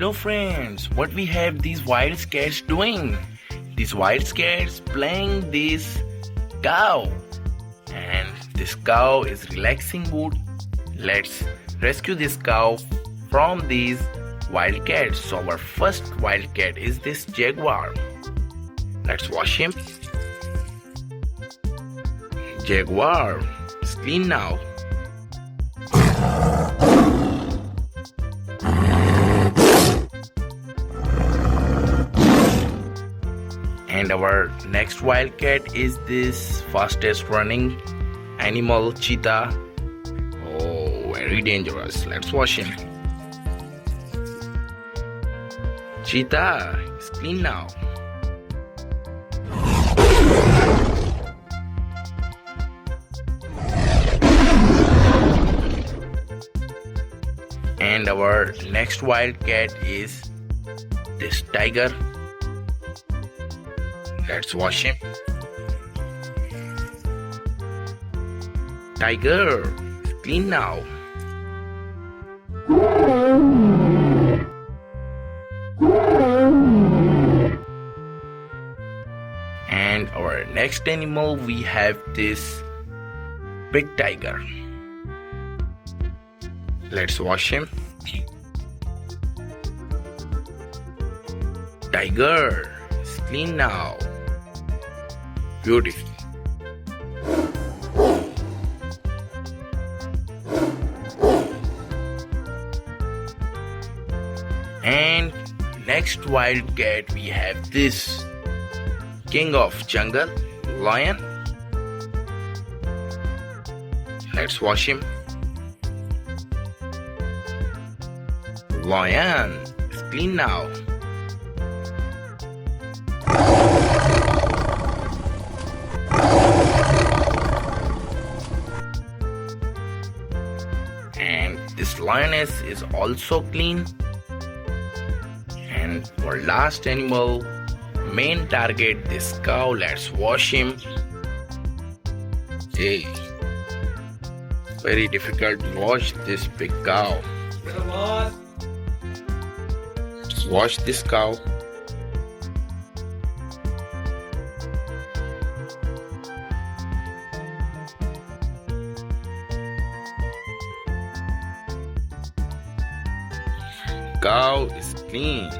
Hello friends, what we have these wild cats doing? These wild cats playing this cow, and this cow is relaxing mood. Let's rescue this cow from these wild cats. So our first wild cat is this jaguar. Let's wash him. Jaguar is clean now. And our next wildcat is this fastest running animal, cheetah. Oh, very dangerous. Let's wash him. Cheetah is clean now. And our next wildcat is this tiger. Let's wash him. Tiger is clean now. And our next animal, we have this big tiger. Let's wash him. Tiger is clean now. Beautiful. And next wildcat, we have this king of jungle, lion. Let's wash him. Lion is clean now. And this lioness is also clean. And our last animal, main target, this cow. Let's wash him. Hey, very difficult to wash this big cow. Let's wash this cow. Cow is clean.